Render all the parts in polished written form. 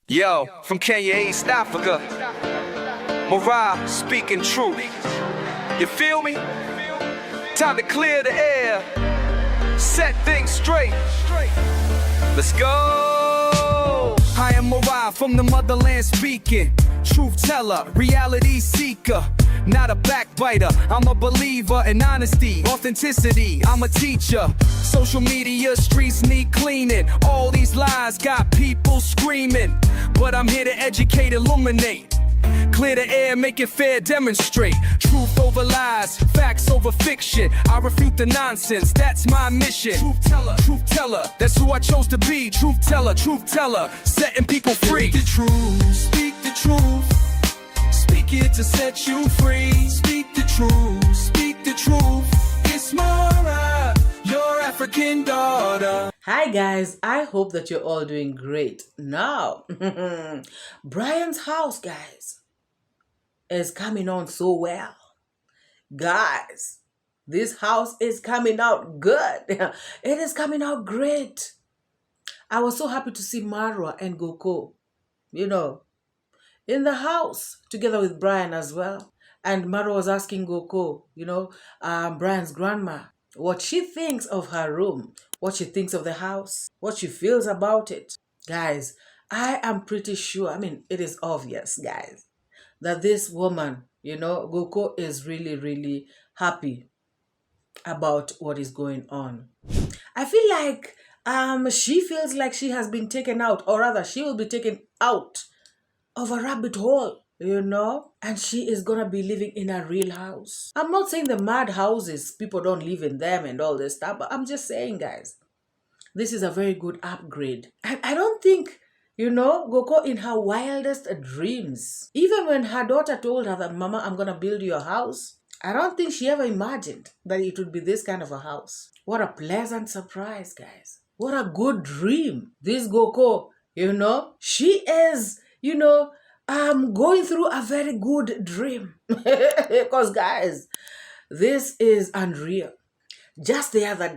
Yo, from Kenya, East Africa, MORAA speaking truth. You feel me? Time to clear the air, set things straight. Let's go. I am MORAA from the motherland speaking. Truth teller, reality seeker. Not a backbiter, I'm a believer in honesty, authenticity, I'm a teacher. Social media, streets need cleaning. All these lies got people screaming. But I'm here to educate, illuminate. Clear the air, make it fair, demonstrate. Truth over lies, facts over fiction. I refute the nonsense, that's my mission. Truth teller, that's who I chose to be. Truth teller, setting people free. Speak the truth, speak the truth. Speak it to set you free. Speak the truth. It's MORAA, your African daughter. Hi guys, I hope that you're all doing great. Now, Brian's house, guys, is coming on so well. Guys, this house is coming out good. It is coming out great. I was so happy to see MORAA and 𝐿𝐶𝐒, in the house together with Brian as well. And MORAA was asking 𝐿𝐶𝐒, Brian's grandma, what she thinks of her room, what she thinks of the house, what she feels about it. Guys, I am pretty sure, it is obvious, guys, that this woman, 𝐿𝐶𝐒 is really, really happy about what is going on. I feel like she feels like she has been taken out, or rather she will be taken out of a rabbit hole, and she is gonna be living in a real house. I'm not saying the mad houses, people don't live in them and all this stuff, but I'm just saying, guys, this is a very good upgrade. And I don't think, 𝐿𝐶𝐒 in her wildest dreams, even when her daughter told her that, Mama, I'm gonna build you a house, I don't think she ever imagined that it would be this kind of a house. What a pleasant surprise, guys. What a good dream. This 𝐿𝐶𝐒, she is, going through a very good dream. Because, guys, this is unreal. Just the other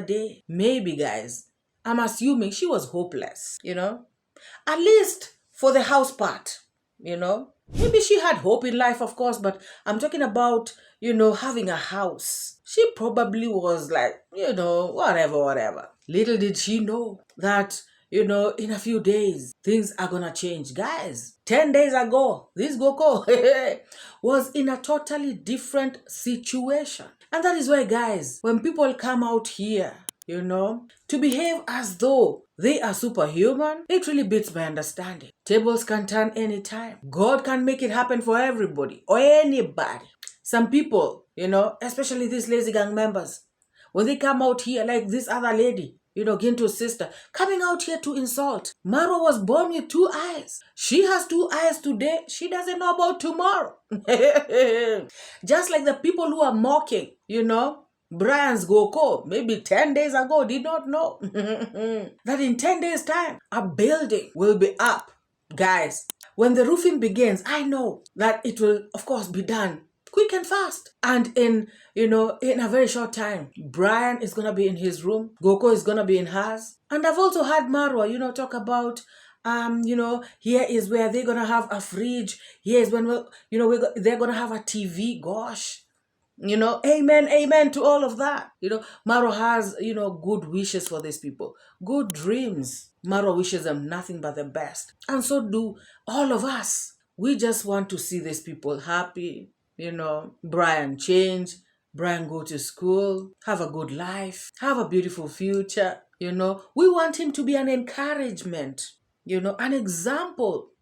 day, maybe, guys, I'm assuming she was hopeless, at least for the house part, Maybe she had hope in life, of course, but I'm talking about, having a house. She probably was like, whatever. Little did she know that, in a few days, things are gonna change. Guys, 10 days ago, this 𝐿𝐶𝐒 was in a totally different situation. And that is why, guys, when people come out here, to behave as though they are superhuman, it really beats my understanding. Tables can turn anytime. God can make it happen for everybody or anybody. Some people, especially these lazy gang members, when they come out here like this other lady, Gintu's sister, coming out here to insult. MORAA was born with 2 eyes. She has 2 eyes today. She doesn't know about tomorrow. Just like the people who are mocking, Brian's 𝐿𝐶𝐒, maybe 10 days ago, did not know that in 10 days' time, a building will be up. Guys, when the roofing begins, I know that it will, of course, be done quick and fast. And in a very short time, Brian is going to be in his room. 𝐿𝐶𝐒 is going to be in hers. And I've also heard MORAA, talk about, here is where they're going to have a fridge. Here is when, they're going to have a TV. Gosh, amen to all of that. MORAA has, good wishes for these people. Good dreams. MORAA wishes them nothing but the best. And so do all of us. We just want to see these people happy. Brian change, Brian go to school, have a good life, have a beautiful future, We want him to be an encouragement, an example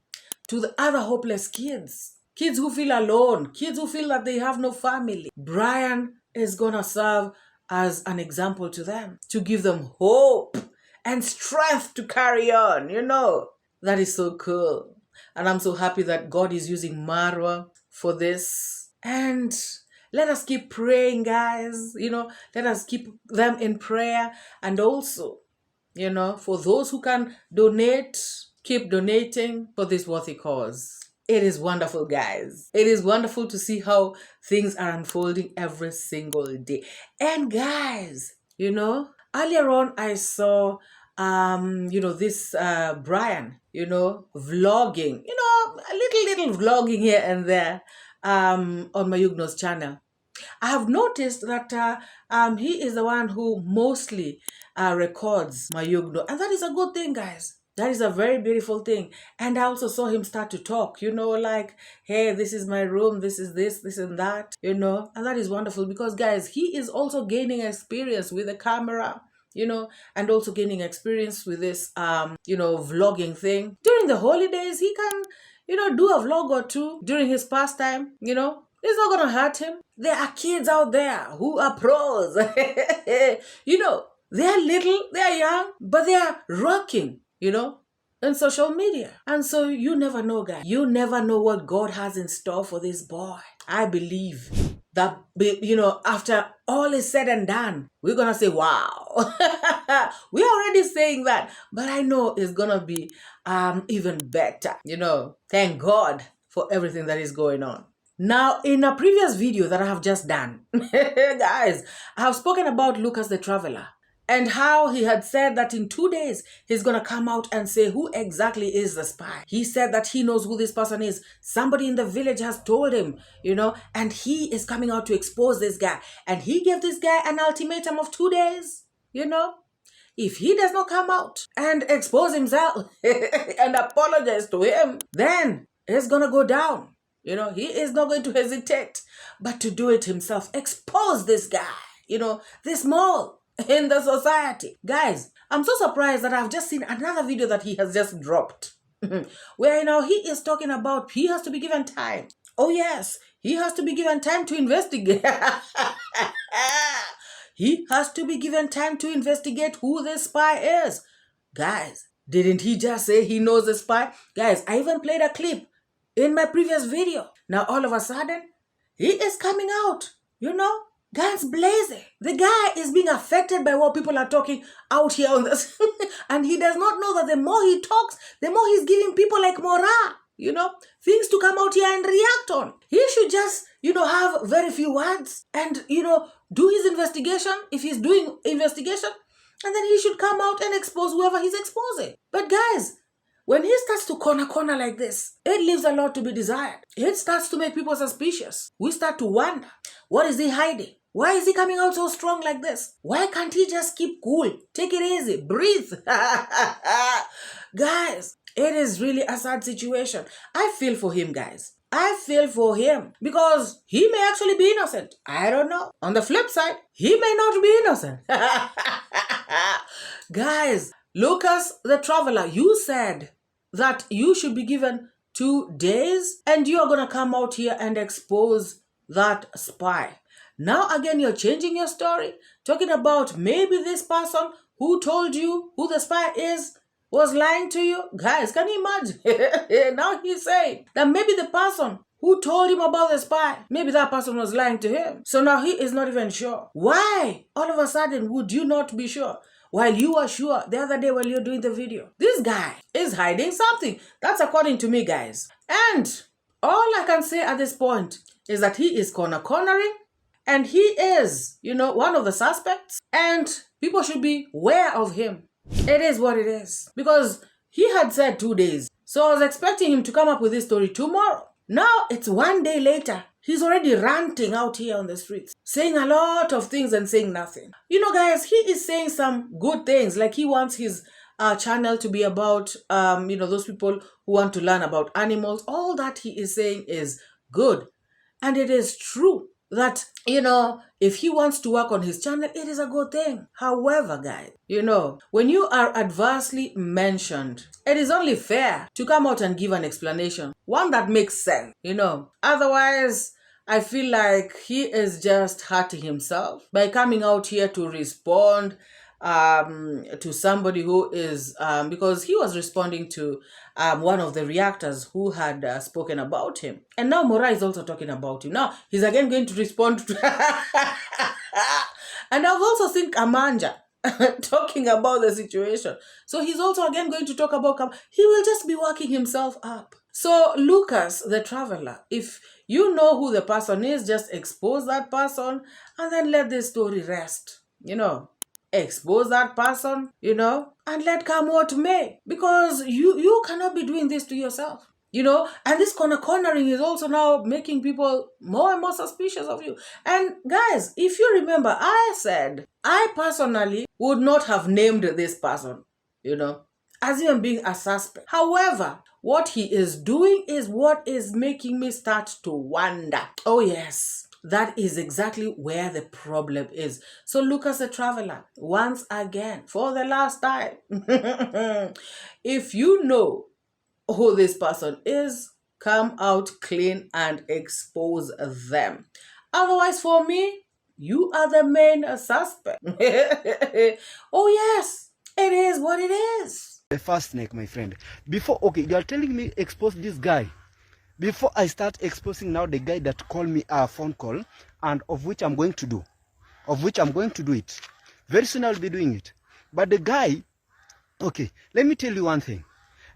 to the other hopeless kids. Kids who feel alone, kids who feel that they have no family. Brian is gonna serve as an example to them, to give them hope and strength to carry on, That is so cool. And I'm so happy that God is using MORAA for this. And let us keep praying, guys. Let us keep them in prayer. And also, for those who can donate, keep donating for this worthy cause. It is wonderful, guys. It is wonderful to see how things are unfolding every single day. And guys, earlier on I saw this Brian, vlogging, a little vlogging here and there on Mayugno's channel. I have noticed that he is the one who mostly records Mayugno, and that is a good thing, guys. That is a very beautiful thing. And I also saw him start to talk, like, hey, this is my room, this is this and that, and that is wonderful because, guys, he is also gaining experience with the camera, and also gaining experience with this, vlogging thing. During the holidays, he can, do a vlog or two during his pastime, It's not going to hurt him. There are kids out there who are pros. They're little, they're young, but they're rocking, in social media. And so you never know, guys. You never know what God has in store for this boy. I believe that, after all is said and done, we're going to say, wow. We're already saying that, but I know it's going to be even better. Thank God for everything that is going on. Now, in a previous video that I have just done, guys, I have spoken about Lucas the Traveler and how he had said that in 2 days, he's going to come out and say who exactly is the spy. He said that he knows who this person is. Somebody in the village has told him, and he is coming out to expose this guy. And he gave this guy an ultimatum of 2 days, If he does not come out and expose himself and apologize to him, then it's going to go down. He is not going to hesitate, but to do it himself. Expose this guy, this mole in the society. Guys, I'm so surprised that I've just seen another video that he has just dropped. Where, he is talking about he has to be given time. Oh, yes, he has to be given time to investigate. He has to be given time to investigate who this spy is. Guys, didn't he just say he knows the spy? Guys, I even played a clip in my previous video. Now, all of a sudden, he is coming out, guns blazing. The guy is being affected by what people are talking out here on this. And he does not know that the more he talks, the more he's giving people like MORAA, things to come out here and react on. He should just, have very few words and, do his investigation if he's doing investigation. And then he should come out and expose whoever he's exposing. But guys, when he starts to corner like this, it leaves a lot to be desired. It starts to make people suspicious. We start to wonder, what is he hiding? Why is he coming out so strong like this? Why can't he just keep cool? Take it easy. Breathe. Guys, it is really a sad situation. I feel for him, guys. I feel for him because he may actually be innocent. I don't know. On the flip side, he may not be innocent. Guys, Lucas the Traveler, you said that you should be given 2 days and you are going to come out here and expose that spy. Now again, you're changing your story, talking about maybe this person who told you who the spy is was lying to you. Guys, can you imagine? Now he's saying that maybe the person who told him about the spy, maybe that person was lying to him. So now he is not even sure. Why all of a sudden would you not be sure? While you were sure the other day while you're doing the video. This guy is hiding something. That's according to me, guys. And all I can say at this point is that he is cornering and he is, one of the suspects and people should be aware of him. It is what it is. Because he had said 2 days. So I was expecting him to come up with this story tomorrow. Now it's 1 day later. He's already ranting out here on the streets, saying a lot of things and saying nothing. Guys, he is saying some good things, like he wants his channel to be about, those people who want to learn about animals. All that he is saying is good. And it is true that, if he wants to work on his channel, it is a good thing. However, guys, when you are adversely mentioned, it is only fair to come out and give an explanation. One that makes sense, Otherwise, I feel like he is just hurting himself by coming out here to respond to somebody who is, because he was responding to one of the reactors who had spoken about him. And now MORAA is also talking about him. Now, he's again going to respond to... And I've also seen Kamanja talking about the situation. So he's also again going to talk about... He will just be working himself up. So Lucas, the Traveler, if you know who the person is, just expose that person and then let this story rest, expose that person, and let come what may. Because you cannot be doing this to yourself. And this cornering is also now making people more and more suspicious of you. And guys, if you remember, I said I personally would not have named this person, as even being a suspect. However, what he is doing is what is making me start to wonder. Oh yes, that is exactly where the problem is. So Lucas the Traveler, once again, for the last time, if you know who this person is, come out clean and expose them. Otherwise, for me, you are the main suspect. Oh yes, it is what it is. The first snake, my friend. Before, okay, you are telling me expose this guy. Before I start exposing now the guy that called me a phone call, and of which I'm going to do it. Very soon I'll be doing it. But the guy, okay, let me tell you one thing.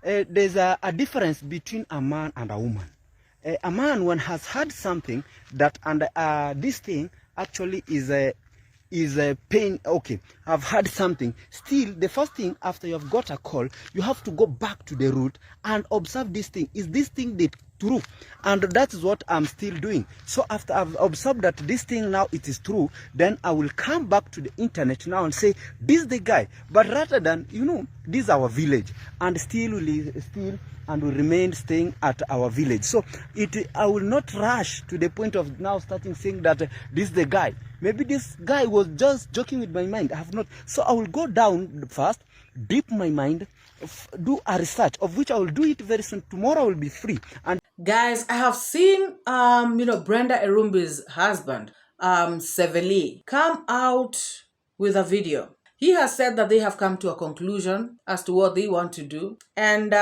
There's a difference between a man and a woman. A man, when has had something that, and this thing actually is a pain. Okay, I've had something. Still, the first thing after you've got a call, you have to go back to the root and observe this thing. Is this thing the true? And that is what I'm still doing. So after I've observed that this thing now it is true, then I will come back to the internet now and say this is the guy. But rather than, this is our village, and still will remain staying at our village. So I will not rush to the point of now starting saying that this is the guy. Maybe this guy was just joking with my mind. I have not. So I will go down first, deep my mind, do a research, of which I will do it very soon. Tomorrow I will be free. And guys, I have seen Brenda Erumbi's husband, Seveli, come out with a video. He has said that they have come to a conclusion as to what they want to do. And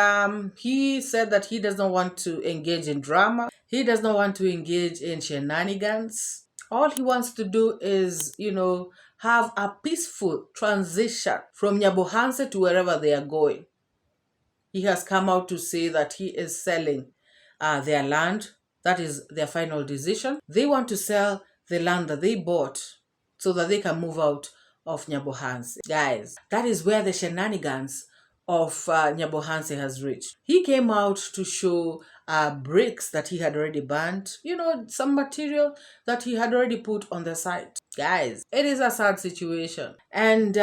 he said that he does not want to engage in drama. He does not want to engage in shenanigans. All he wants to do is, have a peaceful transition from Nyabohanse to wherever they are going. He has come out to say that he is selling their land. That is their final decision. They want to sell the land that they bought so that they can move out of Nyabohanse. Guys, that is where the shenanigans of Nyabohanse has reached. He came out to show bricks that he had already burnt, some material that he had already put on the site. Guys, it is a sad situation. And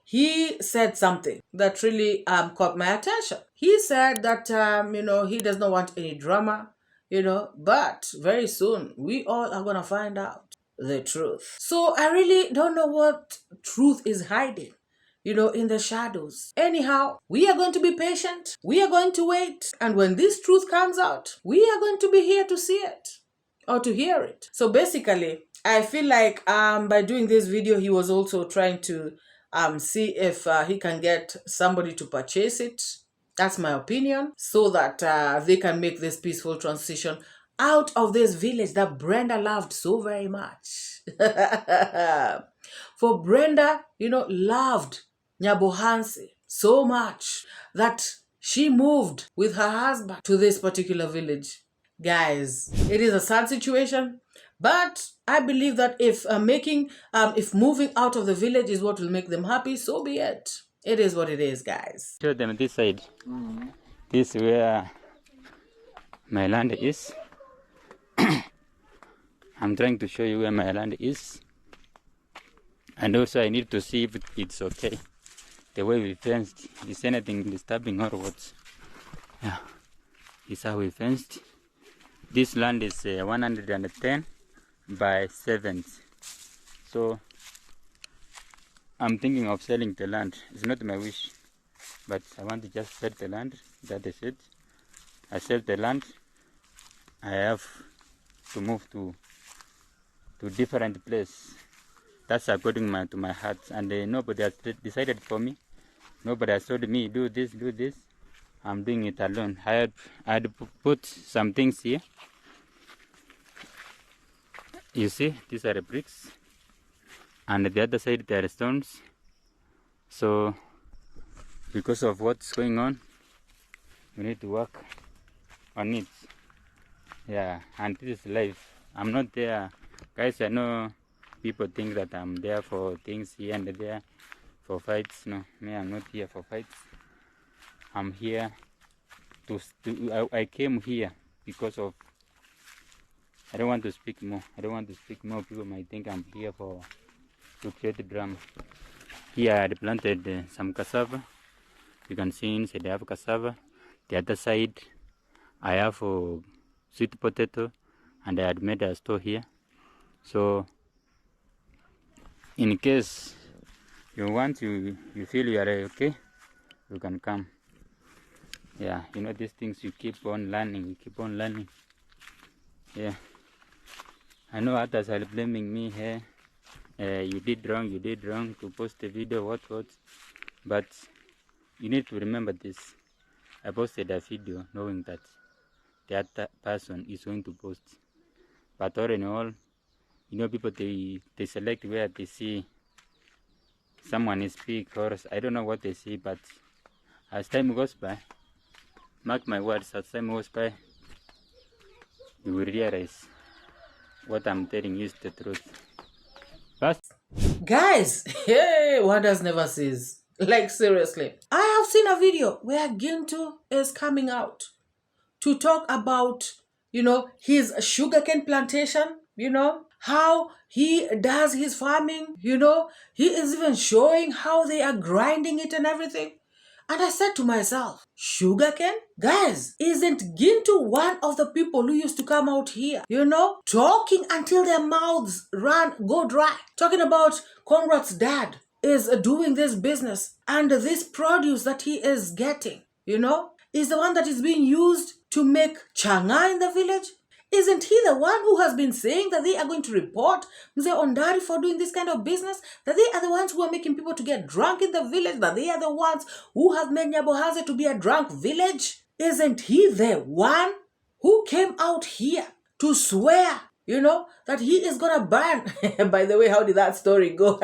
he said something that really caught my attention. He said that, he does not want any drama, but very soon we all are going to find out the truth. So I really don't know what truth is hiding, in the shadows. Anyhow, we are going to be patient. We are going to wait. And when this truth comes out, we are going to be here to see it or to hear it. So basically, I feel like by doing this video, he was also trying to see if he can get somebody to purchase it. That's my opinion. So that they can make this peaceful transition out of this village that Brenda loved so very much. For Brenda, loved Nyabohanse so much that she moved with her husband to this particular village. Guys, it is a sad situation, but I believe that if moving out of the village is what will make them happy, so be it. It is what it is, guys. Show them this side. This is where my land is. I'm trying to show you where my land is. And also I need to see if it's okay. The way we fenced. Is anything disturbing or what? Yeah. This is how we fenced. This land is 110 by 7. So I'm thinking of selling the land. It's not my wish, but I want to just sell the land. That is it. I sell the land. I have to move to different place. That's according to my heart. And nobody has decided for me. Nobody has told me do this, do this. I'm doing it alone. I had put some things here. You see, these are the bricks. And the other side there are stones. So because of what's going on, we need to work on it. Yeah, and this is life. I'm not there. Guys, I know people think that I'm there for things here and there, for fights. No, me, I'm not here for fights. I'm here I came here because of, I don't want to speak more. People might think I'm here to create drama. Here I had planted some cassava. You can see inside I have cassava. The other side I have sweet potato, and I had made a store here. So in case you want, you feel you are okay, you can come. Yeah, you know these things, you keep on learning, Yeah, I know others are blaming me here. You did wrong to post a video, what, but you need to remember this. I posted a video knowing that the other person is going to post, but all in all, you know, people, they select where they see someone is big, or I don't know what they see, but as time goes by, mark my words, as time goes by, you will realize what I'm telling you is the truth. First, guys, hey, wonders never cease. Like, seriously, I have seen a video where Gintu is coming out to talk about, you know, his sugarcane plantation, you know, how he does his farming, you know, he is even showing how they are grinding it and everything. And I said to myself, sugarcane? Guys, isn't Gintu one of the people who used to come out here, you know, talking until their mouths go dry, talking about Conrad's dad is doing this business, and this produce that he is getting, you know, is the one that is being used to make changa in the village? Isn't he the one who has been saying that they are going to report Mzee Ondari for doing this kind of business? That they are the ones who are making people to get drunk in the village? That they are the ones who have made Nyabohaze to be a drunk village? Isn't he the one who came out here to swear, you know, that he is going to burn? By the way, how did that story go?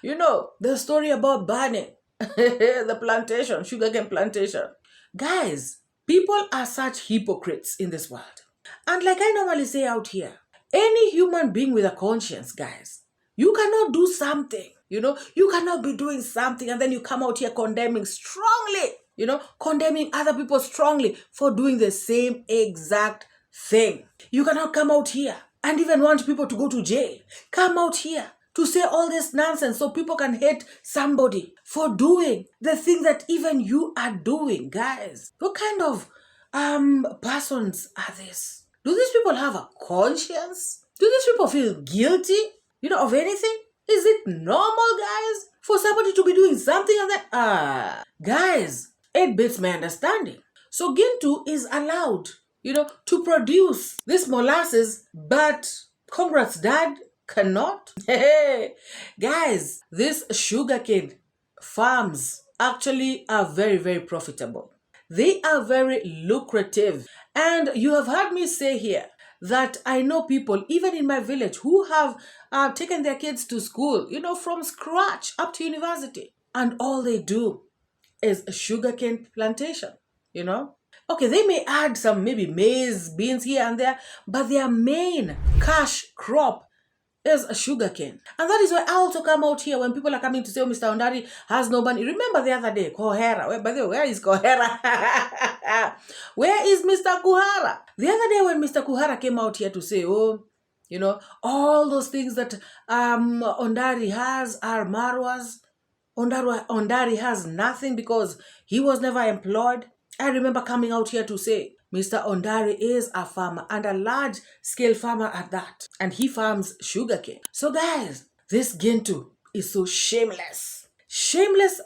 You know, the story about burning the plantation, sugarcane plantation. Guys, people are such hypocrites in this world. And like I normally say out here, any human being with a conscience, guys, you cannot do something, you know, you cannot be doing something and then you come out here condemning strongly, you know, condemning other people strongly for doing the same exact thing. You cannot come out here and even want people to go to jail. Come out here to say all this nonsense so people can hate somebody for doing the thing that even you are doing, guys. What kind of persons are these? Do these people have a conscience? Do these people feel guilty, you know, of anything? Is it normal, guys, for somebody to be doing something and then, guys, it beats my understanding. So Gintu is allowed, you know, to produce this molasses, but Conrad's dad cannot. Hey, guys, these sugarcane farms actually are very, very profitable. They are very lucrative. And you have heard me say here that I know people, even in my village, who have taken their kids to school, you know, from scratch up to university. And all they do is a sugarcane plantation, you know. Okay, they may add some maybe maize, beans here and there, but their main cash crop is a sugarcane. And that is why I also come out here when people are coming to say, oh, Mr. Ondari has no money. Remember the other day, Kohera. By the way, where is Kohera? Where is Mr. Kuhara? The other day when Mr. Kuhara came out here to say, oh, you know, all those things that Ondari has are Marwa's. Ondari has nothing because he was never employed. I remember coming out here to say, Mr. Ondari is a farmer and a large-scale farmer at that. And he farms sugarcane. So guys, this Gintu is so shameless. Shameless.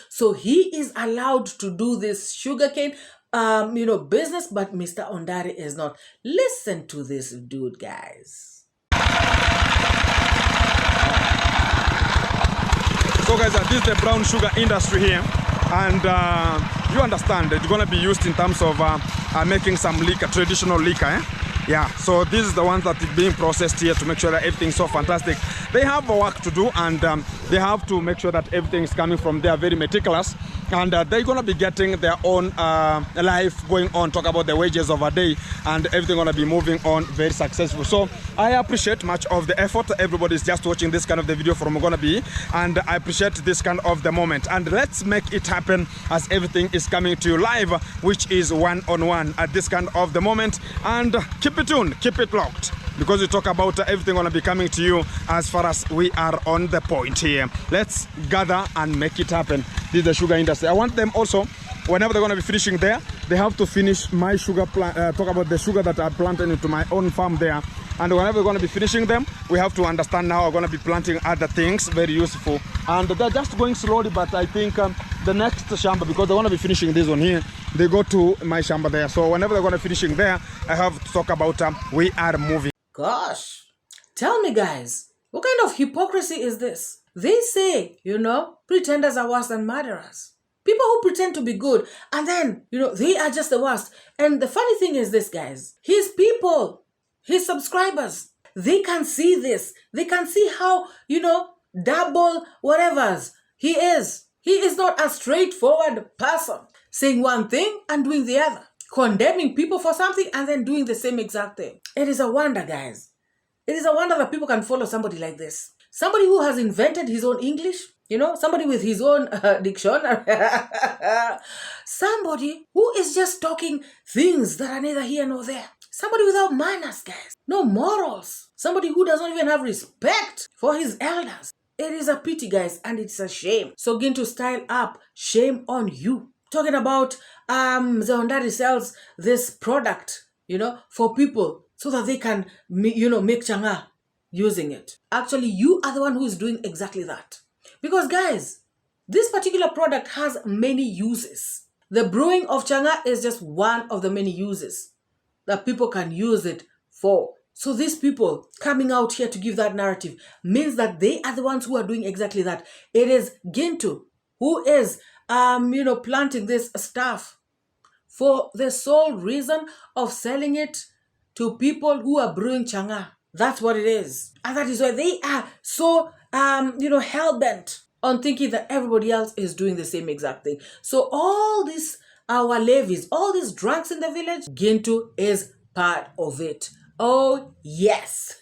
So he is allowed to do this sugarcane, you know, business, but Mr. Ondari is not. Listen to this dude, guys. So guys, this is the brown sugar industry here. And you understand it's going to be used in terms of making some liquor, traditional liquor. Eh? Yeah, so this is the ones that is being processed here to make sure that everything's so fantastic. They have work to do, and they have to make sure that everything is coming from there very meticulous. and they're going to be getting their own life going on, talk about the wages of a day, and everything going to be moving on very successful. So I appreciate much of the effort. Everybody's just watching this kind of the video from gonna be, and I appreciate this kind of the moment, and let's make it happen as everything is coming to you live, which is one-on-one at this kind of the moment. And keep it tuned, keep it locked, because we talk about everything gonna be coming to you as far as we are on the point here. Let's gather and make it happen. This is the sugar industry. I want them also, whenever they're going to be finishing there, they have to finish my sugar plant, talk about the sugar that I planted into my own farm there. And whenever we're going to be finishing them, we have to understand now we're going to be planting other things very useful. And they're just going slowly, but I think the next shamba, because they're going to be finishing this one here, they go to my shamba there. So whenever they're going to be finishing there, I have to talk about we are moving. Gosh, tell me guys, what kind of hypocrisy is this? They say, pretenders are worse than murderers. People who pretend to be good, and then, they are just the worst. And the funny thing is this, guys, his people, his subscribers, they can see this. They can see how, double whatevers he is. He is not a straightforward person, saying one thing and doing the other, condemning people for something and then doing the same exact thing. It is a wonder, guys. It is a wonder that people can follow somebody like this. Somebody who has invented his own English, somebody with his own dictionary. Somebody who is just talking things that are neither here nor there. Somebody without manners, guys. No morals. Somebody who does not even have respect for his elders. It is a pity, guys, and it's a shame. So gintu style up. Shame on you. Talking about Mzee sells this product, for people so that they can, make changa using it. Actually, you are the one who is doing exactly that. Because guys, this particular product has many uses. The brewing of changa is just one of the many uses that people can use it for. So these people coming out here to give that narrative means that they are the ones who are doing exactly that. It is Gintu who is, planting this stuff for the sole reason of selling it to people who are brewing changa. That's what it is. And that is why they are so, hell-bent on thinking that everybody else is doing the same exact thing. So all these, our levies, all these drunks in the village, Gintu is part of it. Oh, yes.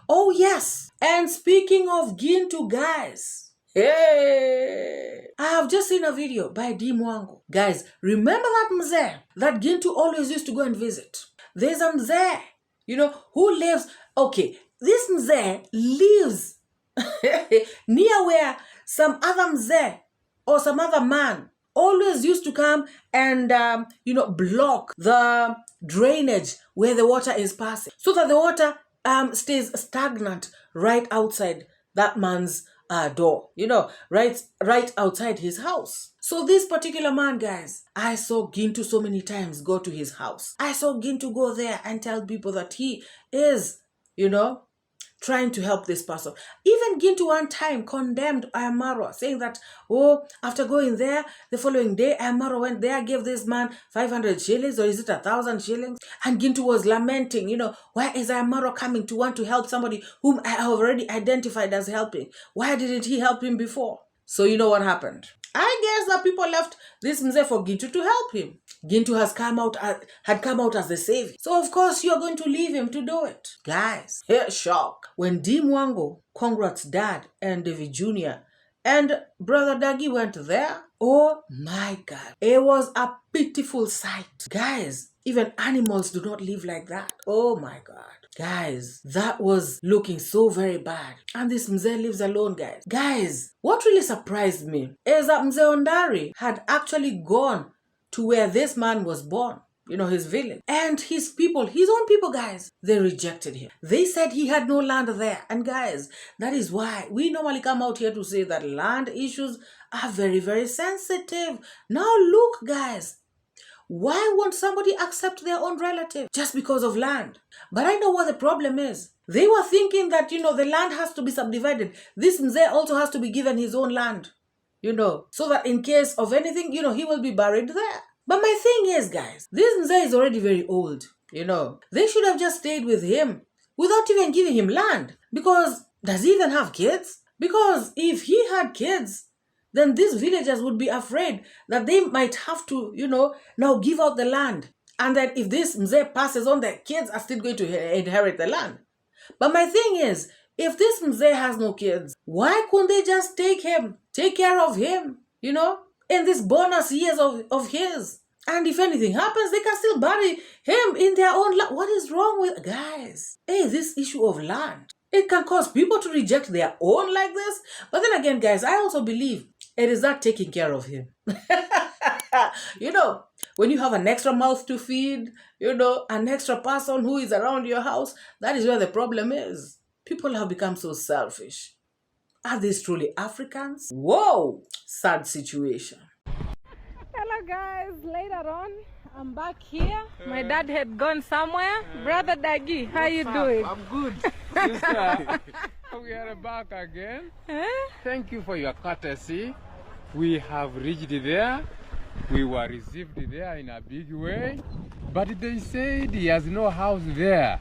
Oh, yes. And speaking of Gintu, guys, I have just seen a video by Mwango. Guys, remember that mzee that Gintu always used to go and visit? There's a mzee, who lives, okay, this mzee lives near where some other mzee or some other man always used to come and, block the drainage where the water is passing so that the water stays stagnant right outside that man's door, right outside his house. So this particular man, guys, I saw Gintu so many times go to his house. I saw Gintu go there and tell people that he is, trying to help this person. Even Gintu one time condemned iammarwa, saying that, after going there, the following day, iammarwa went there, gave this man 500 shillings, or is it 1,000 shillings? And Gintu was lamenting, why is iammarwa coming to want to help somebody whom I have already identified as helping? Why didn't he help him before? So you know what happened? I guess that people left this mzee for Gintu to help him. Gintu had come out as the savior. So of course you're going to leave him to do it. Guys, shock. When Mwango, Conrad's dad, and David Jr. and Brother Dagi went there, oh my God, it was a pitiful sight. Guys, even animals do not live like that. Oh my God. Guys, that was looking so very bad. And this mzee lives alone, guys. Guys, what really surprised me is that Mzee Ondari had actually gone to where this man was born, his village. And his people, his own people, guys, they rejected him. They said he had no land there. And guys, that is why we normally come out here to say that land issues are very, very sensitive. Now look, guys. Why won't somebody accept their own relative just because of land? But I know what the problem is. They were thinking that, the land has to be subdivided. This mzee also has to be given his own land, so that in case of anything, he will be buried there. But my thing is, guys, this mzee is already very old, They should have just stayed with him without even giving him land. Because does he even have kids? Because if he had kids, then these villagers would be afraid that they might have to, now give out the land. And then if this mzee passes on, their kids are still going to inherit the land. But my thing is, if this mzee has no kids, why couldn't they just take care of him, in these bonus years of his? And if anything happens, they can still bury him in their own land. What is wrong with, guys? Hey, this issue of land, it can cause people to reject their own like this. But then again, guys, I also believe it is not taking care of him. When you have an extra mouth to feed, an extra person who is around your house, that is where the problem is. People have become so selfish. Are these truly Africans? Whoa, sad situation. Hello guys, later on I'm back here. My dad had gone somewhere. Brother Dagi, how you doing? I'm good. Sister, we are back again. Thank you for your courtesy. We have reached there. We were received there in a big way. But they said he has no house there.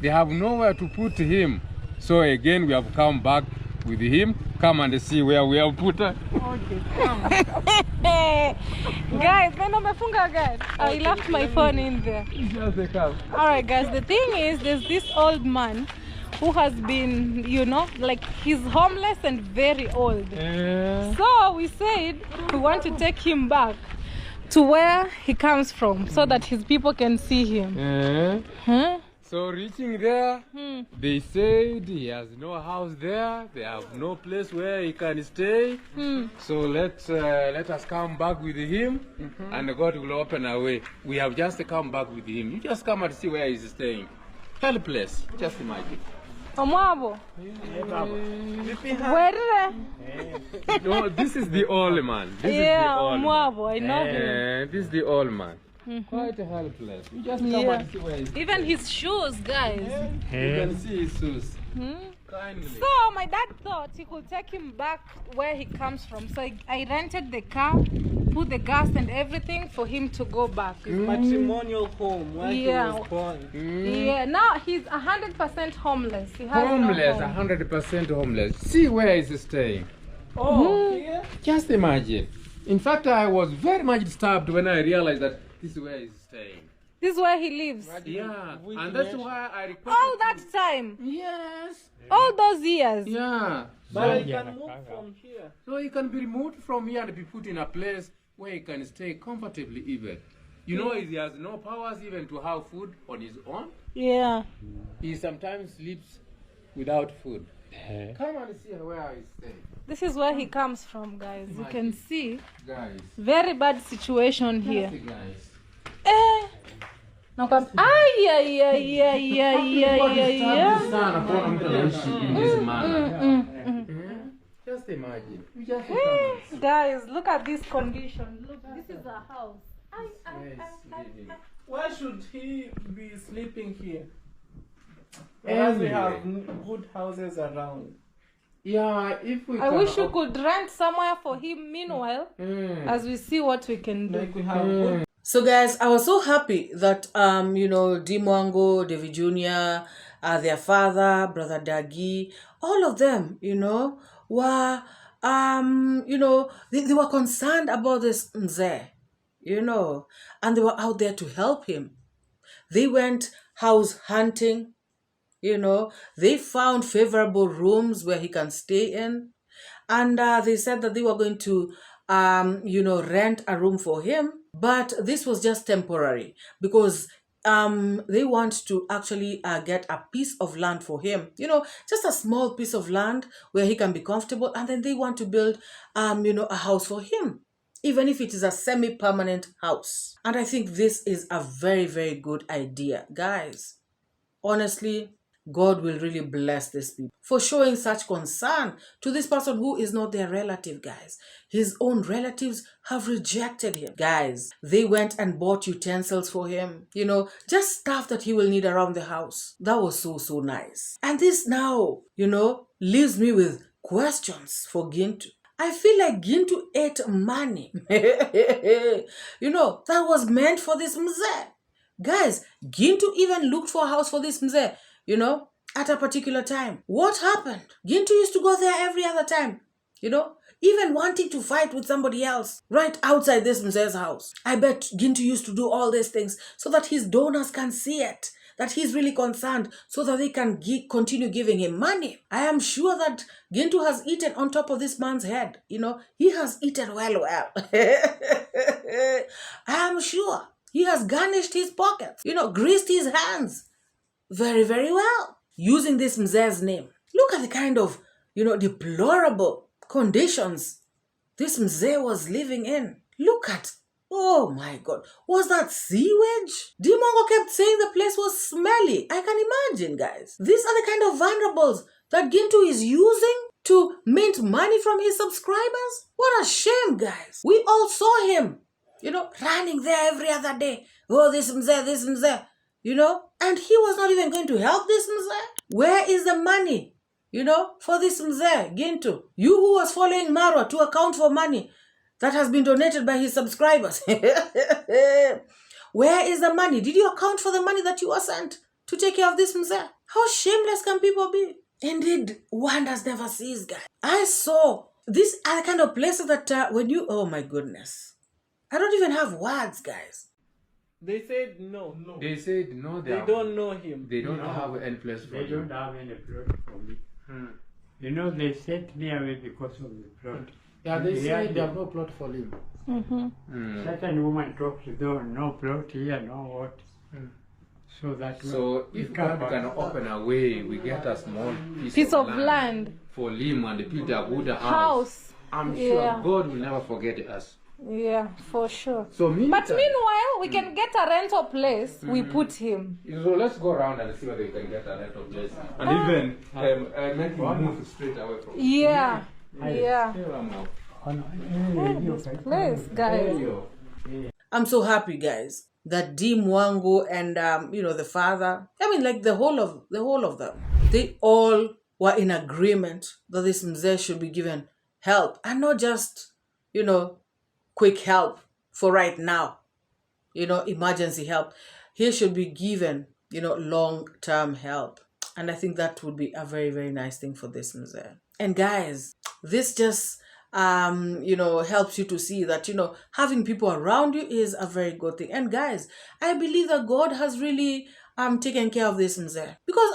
They have nowhere to put him. So again we have come back with him. Come and see where we have put her. Okay, come. Guys, I left my phone in there. Alright guys, the thing is, there's this old man who has been, he's homeless and very old. So we said we want to take him back to where he comes from so that his people can see him. So reaching there, they said he has no house there. They have no place where he can stay. So let us come back with him, and God will open a way. We have just come back with him. You just come and see where he's staying. Helpless, just imagine. Mwango. No, this is the old man. This is the old Mwango, I know him. This is the old man. Quite helpless. You just come and see where he's even his shoes, guys. You can see his shoes. Kindly. So my dad thought he could take him back where he comes from. So I rented the car, put the gas and everything for him to go back. His matrimonial home where he was born. Yeah, now he's 100% homeless. He has Homeless, no home. 100% homeless. See where he's staying. Here? Just imagine. In fact, I was very much disturbed when I realized that this is where he's staying. This is where he lives. Yeah, and that's why I requested. All that time. Yes. All those years. Yeah. But he can move from here. So he can be removed from here and be put in a place where he can stay comfortably even. He has no powers even to have food on his own. Yeah. He sometimes sleeps without food. Come and see where he's staying. This is where he comes from, guys. You can see. Guys. Very bad situation here. Guys. Now come. Just imagine. Guys, look at this condition. Look, this is a house. Why should he be sleeping here? As we have good houses around. Yeah, if we I wish we could rent somewhere for him meanwhile, as we see what we can do. Like we have good. So guys, I was so happy that D Mwango, David Jr., their father, Brother Dagi, all of them, were they were concerned about this mzee, and they were out there to help him. They went house hunting, they found favorable rooms where he can stay in, and they said that they were going to rent a room for him. But this was just temporary because they want to actually get a piece of land for him, just a small piece of land where he can be comfortable. And then they want to build, a house for him, even if it is a semi-permanent house. And I think this is a very, very good idea. Guys, honestly, God will really bless these people for showing such concern to this person who is not their relative, guys. His own relatives have rejected him. Guys, they went and bought utensils for him, just stuff that he will need around the house. That was so, so nice. And this now, leaves me with questions for Gintu. I feel like Gintu ate money. That was meant for this mzee. Guys, Gintu even looked for a house for this mzee, at a particular time. What happened? Gintu used to go there every other time, even wanting to fight with somebody else right outside this mzee's house. I bet Gintu used to do all these things so that his donors can see it, that he's really concerned, so that they can continue giving him money. I am sure that Gintu has eaten on top of this man's head. You know, he has eaten well. I am sure he has garnished his pockets, you know, greased his hands very, very well using this mzee's name. Look at the kind of, you know, deplorable conditions this mzee was living in. Look at, oh my God, was that sewage? Mwango kept saying the place was smelly. I can imagine, guys. These are the kind of vulnerables that Gintu is using to mint money from his subscribers. What a shame, guys. We all saw him, you know, running there every other day. Oh, this mzee, you know, and he was not even going to help this mzee. Where is the money, you know, for this mzee, Gintu? You who was following MORAA to account for money that has been donated by his subscribers. Where is the money? Did you account for the money that you were sent to take care of this mzee? How shameless can people be? Indeed, wonders never cease, guys. I saw these are the kind of places that when you, oh my goodness, I don't even have words, guys. They said no. They said no. They don't know him. They don't have any place for They him. don't have any plot for me. You know, they sent me away because of the plot. Yeah, they said they have have no plot for him. certain woman talks to them, no plot here, no what. So that So if God can open a way, we get a small Piece of land for him and build a good house. I'm Yeah. sure God will never forget us. Yeah, for sure. So But meanwhile, we can get a rental place. We put him. So let's go around and see whether we can get a rental place. And even make him move straight away from Yeah, yeah. oh, no, This place, guys. I'm so happy, guys, that Mwango and you know, the father, I mean, like the whole of them, they all were in agreement that this mzee should be given help, and not just, you know, quick help for right now, you know, emergency help. He should be given, you know, long-term help. And I think that would be a very, very nice thing for this mzee. And guys, this just you know, helps you to see that, you know, having people around you is a very good thing. And guys, I believe that God has really taken care of this mzee, because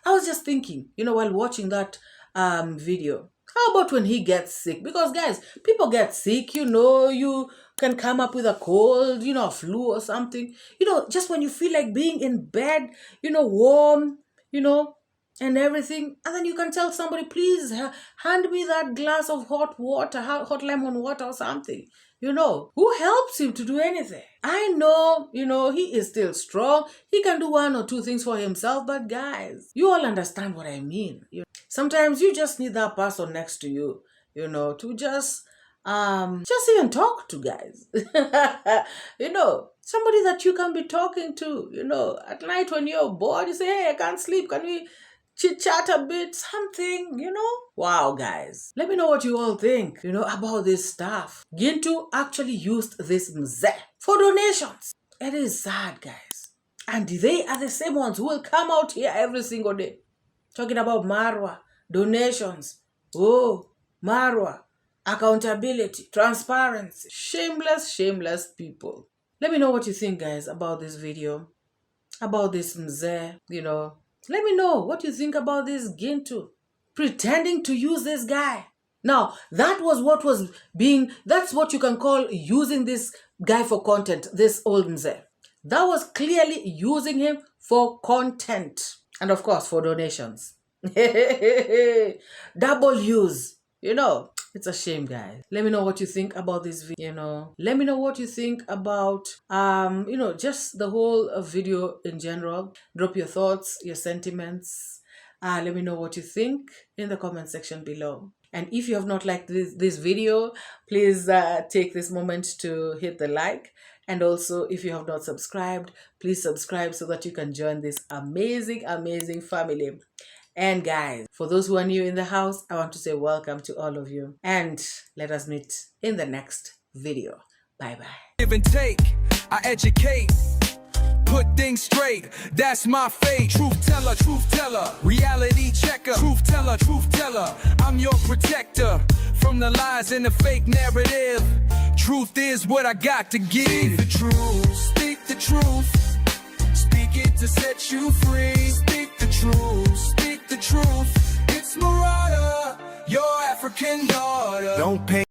I was just thinking, you know, while watching that video, how about when he gets sick? Because guys, people get sick, you know, you can come up with a cold, you know, a flu or something, you know, just when you feel like being in bed, you know, warm, you know, and everything, and then you can tell somebody, please hand me that glass of hot water, hot lemon water or something, you know. Who helps him to do anything? I know, you know, he is still strong, he can do one or two things for himself, but guys, you all understand what I mean. Sometimes you just need that person next to you, you know, to just even talk to, guys. You know, somebody that you can be talking to, you know, at night when you're bored, you say, hey, I can't sleep, can we chit-chat a bit, something, you know? Wow, guys. Let me know what you all think, you know, about this stuff. Gintu actually used this mzee for donations. It is sad, guys. And they are the same ones who will come out here every single day talking about MORAA, donations. Oh, MORAA, accountability, transparency. Shameless, shameless people. Let me know what you think, guys, about this video, about this mzee, you know. Let me know what you think about this Gintu pretending to use this guy. Now, that's what you can call using this guy for content, this old mzee. That was clearly using him for content. And of course, for donations. Double use, you know. It's a shame, guys. Let me know what you think about this video, you know. Let me know what you think about, you know, just the whole video in general. Drop your thoughts, your sentiments. Let me know what you think in the comment section below. And if you have not liked this video, please take this moment to hit the like. And also, if you have not subscribed, please subscribe so that you can join this amazing, amazing family. And guys, for those who are new in the house, I want to say welcome to all of you. And let us meet in the next video. Bye-bye. Give and take, I educate. put things straight, that's my fate. Truth teller, reality checker. Truth teller, I'm your protector from the lies and the fake narrative. Truth is what I got to give. Speak the truth, speak the truth. Speak it to set you free. Speak the truth, speak the truth. It's MORAA, your African daughter. Don't pay